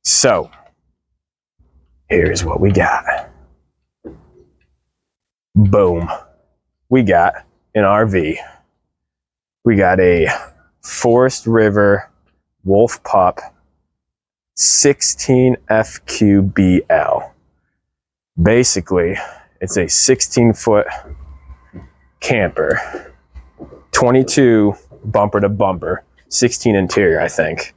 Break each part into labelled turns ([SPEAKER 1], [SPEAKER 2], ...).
[SPEAKER 1] So here's what we got. Boom. We got an RV. We got a Forest River Wolf Pup 16 FQ BL. Basically, it's a 16-foot camper, 22 bumper to bumper, 16 interior, I think.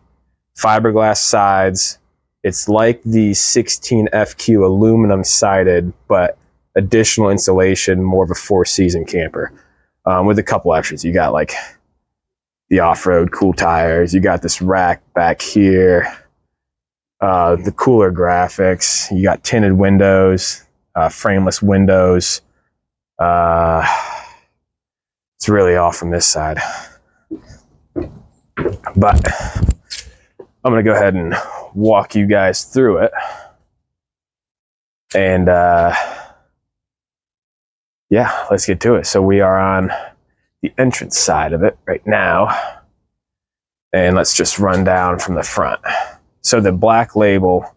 [SPEAKER 1] Fiberglass sides. It's like the 16 FQ aluminum sided, but additional insulation, more of a four-season camper. With a couple extras. You got like the off-road cool tires. You got this rack back here. The cooler graphics. You got tinted windows, frameless windows. It's really off from this side. But I'm going to go ahead and walk you guys through it. And yeah, let's get to it. So we are on the entrance side of it right now. And let's just run down from the front. So the black label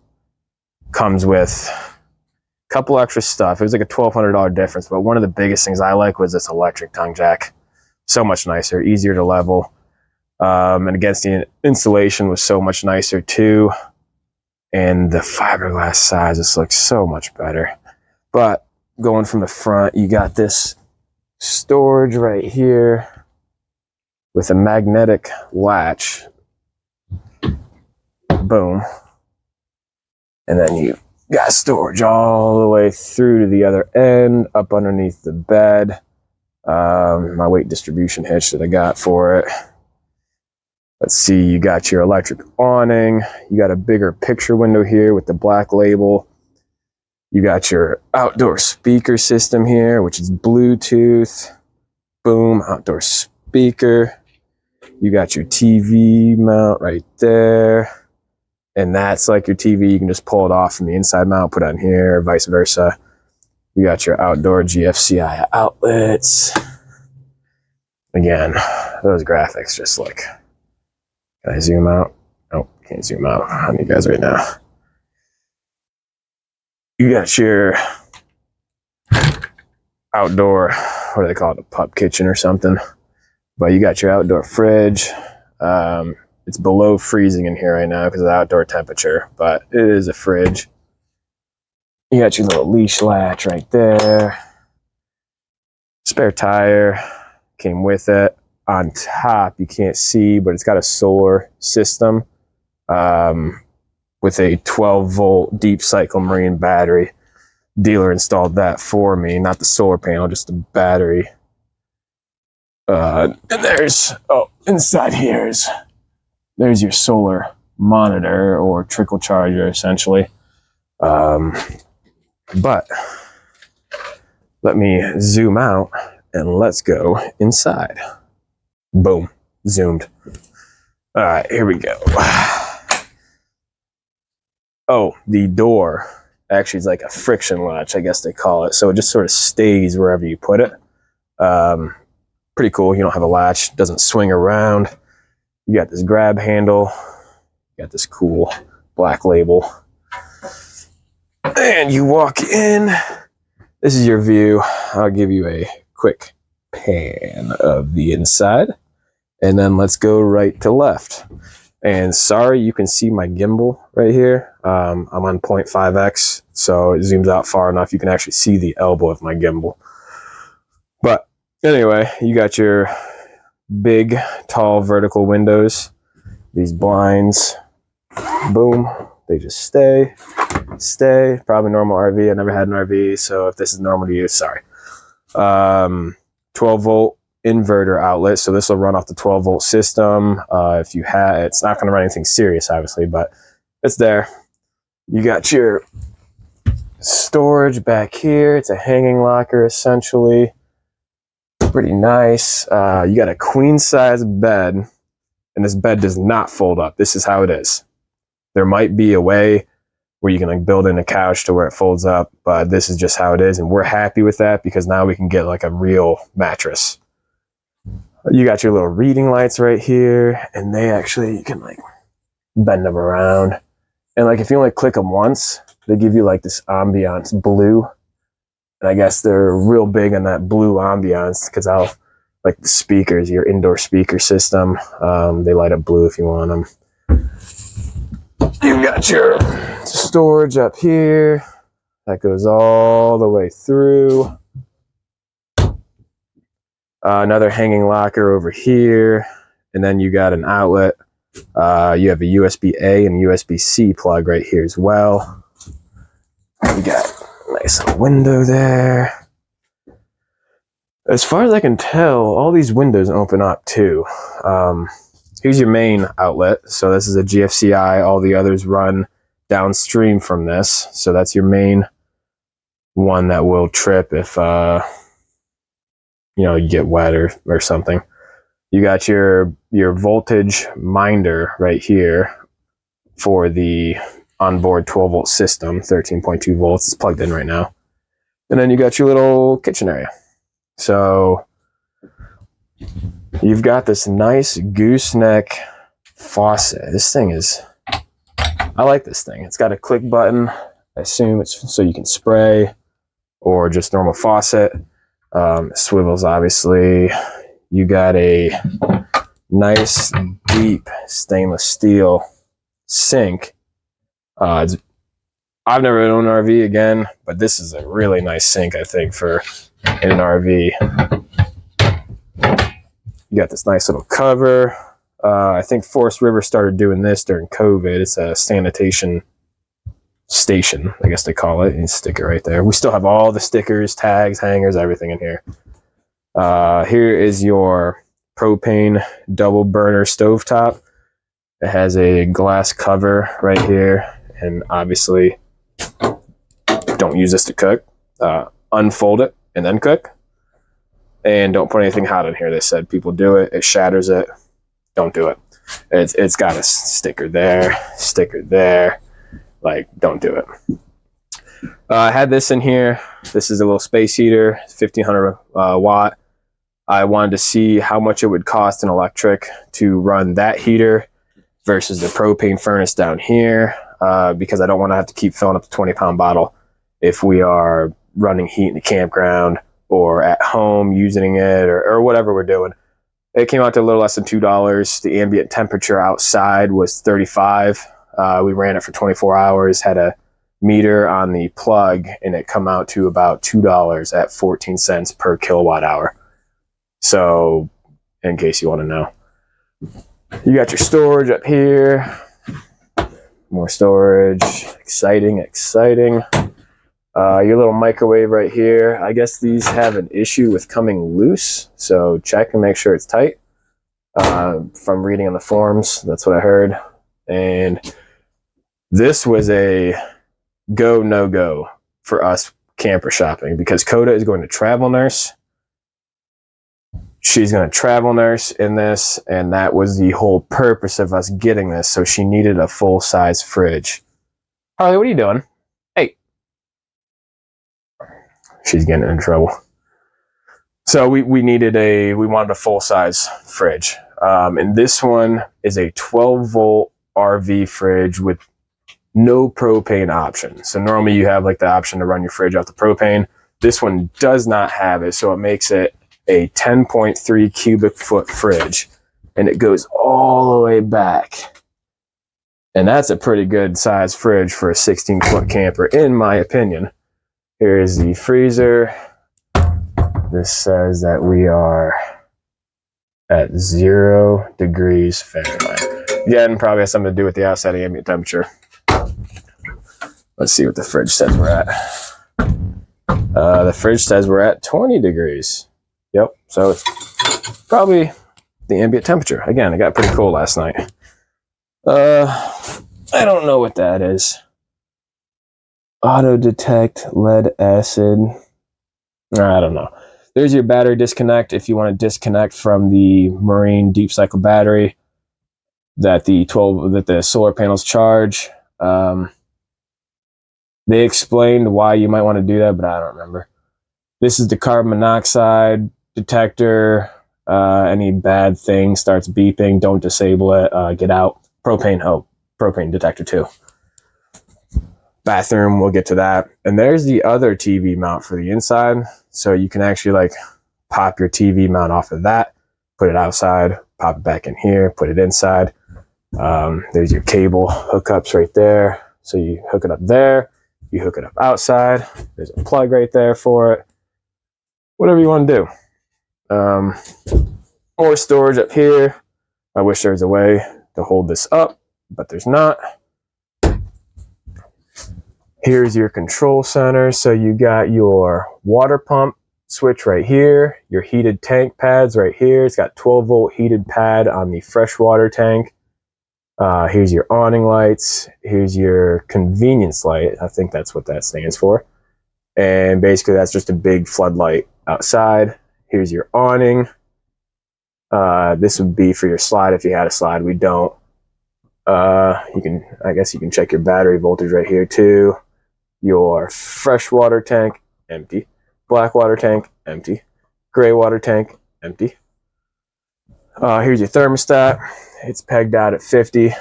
[SPEAKER 1] comes with a couple extra stuff. It was like a $1,200 difference, but one of the biggest things I like was this electric tongue jack. So much nicer, easier to level. And against the insulation was so much nicer too. And the fiberglass size just looks so much better. But going from the front, you got this storage right here with a magnetic latch. Boom. And then you got storage all the way through to the other end, up underneath the bed. My weight distribution hitch that I got for it. Let's see, you got your electric awning. You got a bigger picture window here with the black label. You got your outdoor speaker system here, which is Bluetooth. Boom, outdoor speaker. You got your TV mount right there. And that's like your TV. You can just pull it off from the inside mount, put it on here, vice versa. You got your outdoor GFCI outlets. Again, those graphics just look. Can I zoom out? Nope, can't zoom out on you guys right now. You got your outdoor, what do they call it, a pup kitchen or something. But you got your outdoor fridge. It's below freezing in here right now because of the outdoor temperature, but it is a fridge. You got your little leash latch right there. Spare tire came with it. On top, you can't see, but it's got a solar system with a 12-volt deep cycle marine battery. Dealer installed that for me, not the solar panel, just the battery. And there's, inside here there's your solar monitor or trickle charger, essentially. But let me zoom out and let's go inside. Boom, zoomed. All right, here we go. Oh, the door actually is like a friction latch, I guess they call it. So it just sort of stays wherever you put it. Pretty cool. You don't have a latch, doesn't swing around. You got this grab handle. You got this cool black label. And you walk in. This is your view. I'll give you a quick pan of the inside. And then let's go right to left. And sorry, you can see my gimbal right here. I'm on 0.5x, so it zooms out far enough you can actually see the elbow of my gimbal. But anyway, you got your big, tall vertical windows. These blinds, boom, they just stay. Probably normal RV. I never had an RV, so if this is normal to you, sorry. 12-volt inverter outlet, so this will run off the 12-volt system. If you have, it's not going to run anything serious, obviously, but it's there. You got your storage back here. It's a hanging locker, essentially. Pretty nice. You got a queen-size bed, and this bed does not fold up. This is how it is. There might be a way where you can like build in a couch to where it folds up, but this is just how it is, and we're happy with that because now we can get like a real mattress. You got your little reading lights right here, and they actually, you can like bend them around. And like if you only click them once, they give you like this ambiance blue. And I guess they're real big on that blue ambiance because I'll like the speakers, your indoor speaker system. They light up blue if you want them. You've got your storage up here that goes all the way through. Another hanging locker over here, and then you got an outlet. You have a USB-A and USB-C plug right here as well. You got a nice little window there. As far as I can tell, all these windows open up too. Here's your main outlet. So this is a GFCI. All the others run downstream from this. So that's your main one that will trip if you get wet or something. You got your voltage minder right here for the onboard 12-volt system, 13.2 volts. It's plugged in right now. And then you got your little kitchen area. So you've got this nice gooseneck faucet. This thing is, I like this thing. It's got a click button. I assume it's so you can spray or just normal faucet. Swivels, obviously. You got a nice deep stainless steel sink. I've never owned an RV again, but this is a really nice sink, I think, for in an RV. You got this nice little cover. I think Forest River started doing this during COVID. It's a sanitation station, I guess they call it. You stick it right there. We still have all the stickers, tags, hangers, everything in here. Here is your propane double burner stovetop. It has a glass cover right here, and obviously don't use this to cook. Unfold it and then cook. And don't put anything hot in here. They said people do it. It shatters it. Don't do it. It's got a sticker there. Like, don't do it. I had this in here. This is a little space heater, 1500 watt. I wanted to see how much it would cost in electric to run that heater versus the propane furnace down here, because I don't want to have to keep filling up the 20-pound bottle if we are running heat in the campground or at home using it or whatever we're doing. It came out to a little less than $2. The ambient temperature outside was 35. We ran it for 24 hours, had a meter on the plug, and it come out to about $2 at 14 cents per kilowatt hour. So, in case you want to know. You got your storage up here. More storage. Exciting. Your little microwave right here. I guess these have an issue with coming loose, so check and make sure it's tight. From reading on the forums, that's what I heard. And this was a go, no-go for us camper shopping because Coda is going to travel nurse. She's going to travel nurse in this, and that was the whole purpose of us getting this. So she needed a full-size fridge. Harley, what are you doing? Hey. She's getting in trouble. So we wanted a full-size fridge. And this one is a 12-volt RV fridge with no propane option. So normally you have like the option to run your fridge off the propane. This one does not have it, so it makes it a 10.3 cubic foot fridge, and it goes all the way back. And that's a pretty good size fridge for a 16-foot camper, in my opinion. Here's the freezer. This says that we are at 0 degrees Fahrenheit. Again, probably has something to do with the outside ambient temperature. Let's see what the fridge says we're at. The fridge says we're at 20 degrees. Yep, so it's probably the ambient temperature. Again, it got pretty cold last night. I don't know what that is. Auto detect lead acid. I don't know. There's your battery disconnect if you want to disconnect from the marine deep cycle battery that the solar panels charge. They explained why you might want to do that, but I don't remember. This is the carbon monoxide detector. Any bad thing starts beeping, don't disable it. Get out. Propane detector too. bathroom, we'll get to that. And there's the other TV mount for the inside. So you can actually like pop your TV mount off of that, put it outside, pop it back in here, put it inside. There's your cable hookups right there. So you hook it up there, you hook it up outside. There's a plug right there for it. Whatever you want to do. More storage up here. I wish there was a way to hold this up, but there's not. Here's your control center. So you got your water pump switch right here, your heated tank pads right here. It's got 12-volt heated pad on the freshwater tank. Here's your awning lights. Here's your convenience light. I think that's what that stands for. And basically that's just a big floodlight outside. Here's your awning. This would be for your slide if you had a slide. We don't. I guess you can check your battery voltage right here too. Your freshwater tank, empty. Black water tank, empty. Gray water tank, empty. Here's your thermostat. It's pegged out at 50,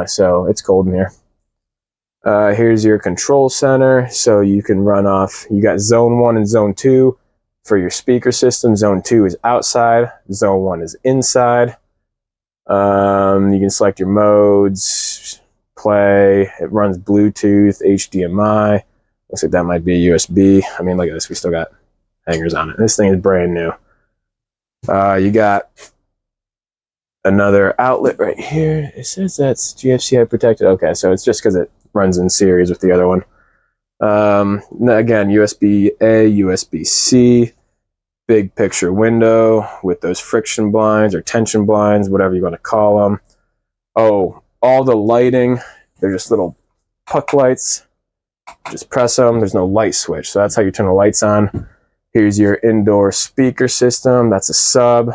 [SPEAKER 1] so it's cold in here. Here's your control center, so you can run off. You got zone 1 and zone 2 for your speaker system. Zone 2 is outside. Zone 1 is inside. You can select your modes, play. It runs Bluetooth, HDMI. Looks like that might be a USB. I mean, look at this. We still got hangers on it. This thing is brand new. You got another outlet right here. It says that's GFCI protected. Okay, so it's just because it runs in series with the other one. Again, USB-A, USB-C. Big picture window with those friction blinds or tension blinds, whatever you want to call them. Oh, all the lighting, they're just little puck lights. Just press them. There's no light switch, so that's how you turn the lights on. Here's your indoor speaker system. That's a sub.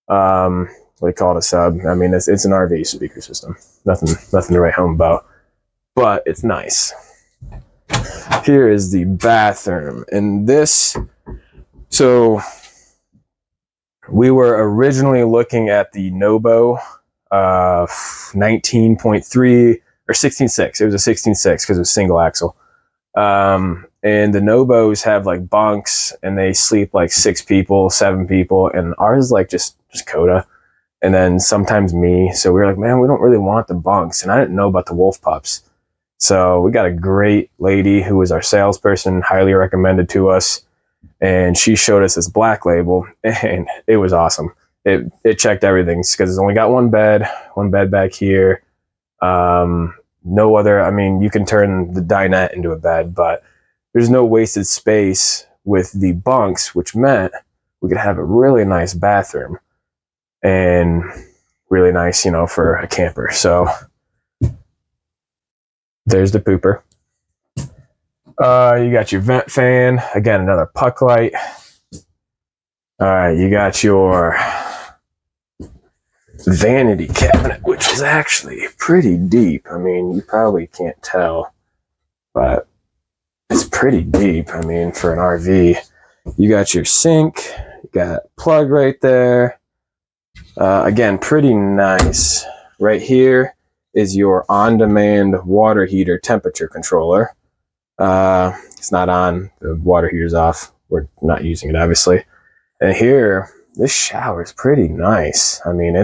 [SPEAKER 1] What do you call it, a sub? I mean, it's an RV speaker system. Nothing to write home about, but it's nice. Here is the bathroom, and this. So we were originally looking at the Nobo 19.3 or 16.6. It was a 16.6 because it was single axle. And the Nobos have like bunks and they sleep like 6 people, 7 people. And ours is like just Coda. And then sometimes me. So we were like, man, we don't really want the bunks. And I didn't know about the wolf pups. So we got a great lady who was our salesperson, highly recommended to us. And she showed us this Black Label, and it was awesome. It checked everything because it's only got one bed back here. No other. I mean, you can turn the dinette into a bed, but there's no wasted space with the bunks, which meant we could have a really nice bathroom and really nice, for a camper. So there's the pooper. You got your vent fan. Again, another puck light. All right, you got your vanity cabinet, which is actually pretty deep. I mean, you probably can't tell, but it's pretty deep. I mean, for an RV. You got your sink. You got a plug right there. Again, pretty nice. Right here is your on-demand water heater temperature controller. It's not on. The water heater's off. We're not using it, obviously. And here, this shower is pretty nice. I mean,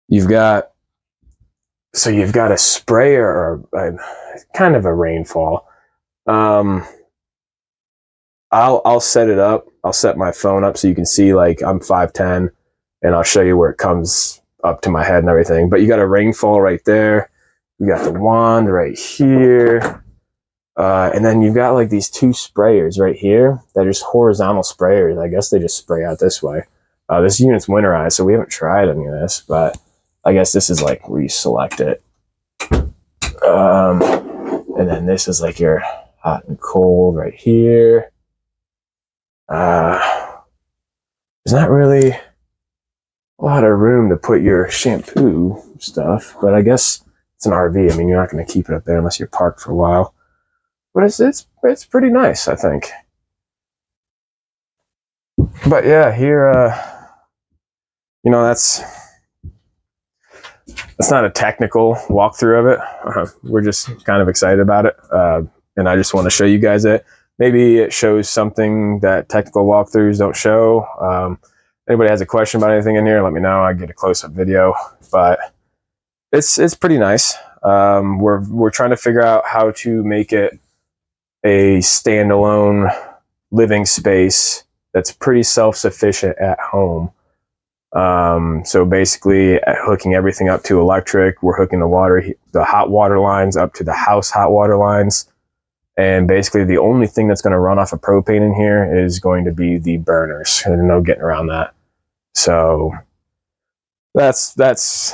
[SPEAKER 1] you've got a sprayer or kind of a rainfall. I'll set it up. I'll set my phone up so you can see, like, I'm 5'10", and I'll show you where it comes up to my head and everything. But you got a rainfall right there. You got the wand right here. And then you've got like these 2 sprayers right here that are just horizontal sprayers. I guess they just spray out this way. This unit's winterized, so we haven't tried any of this, but I guess this is like where you select it. And then this is like your hot and cold right here. There's not really a lot of room to put your shampoo stuff, but I guess it's an RV. I mean, you're not going to keep it up there unless you're parked for a while. But it's pretty nice, I think. But yeah, here, it's not a technical walkthrough of it. We're just kind of excited about it. And I just want to show you guys it. Maybe it shows something that technical walkthroughs don't show. Anybody has a question about anything in here, let me know. I get a close-up video, but it's pretty nice. We're trying to figure out how to make it a standalone living space that's pretty self-sufficient at home. So basically hooking everything up to electric. We're hooking the hot water lines up to the house hot water lines. And basically the only thing that's going to run off of propane in here is going to be the burners, and no getting around that. So that's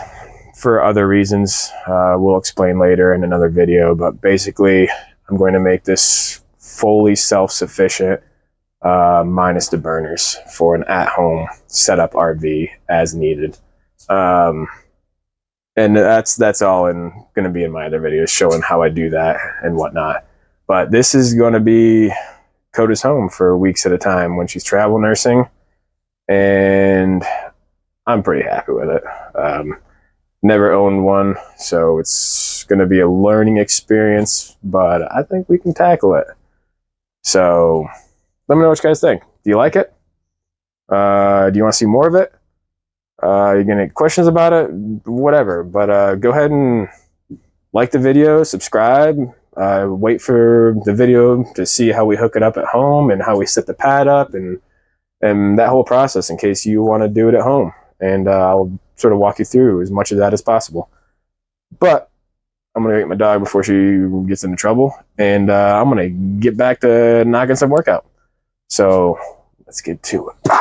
[SPEAKER 1] for other reasons. We'll explain later in another video, but basically I'm going to make this fully self-sufficient, minus the burners, for an at-home setup RV as needed. And that's all going to be in my other videos showing how I do that and whatnot. But this is going to be Coda's home for weeks at a time when she's travel nursing, and I'm pretty happy with it. Never owned one, so it's going to be a learning experience, but I think we can tackle it. So let me know what you guys think. Do you like it? Do you want to see more of it? You gonna get questions about it? Whatever. But go ahead and like the video, subscribe. Wait for the video to see how we hook it up at home and how we set the pad up and that whole process in case you want to do it at home. And I'll sort of walk you through as much of that as possible. But I'm going to get my dog before she gets into trouble. And I'm going to get back to knocking some work out. So let's get to it.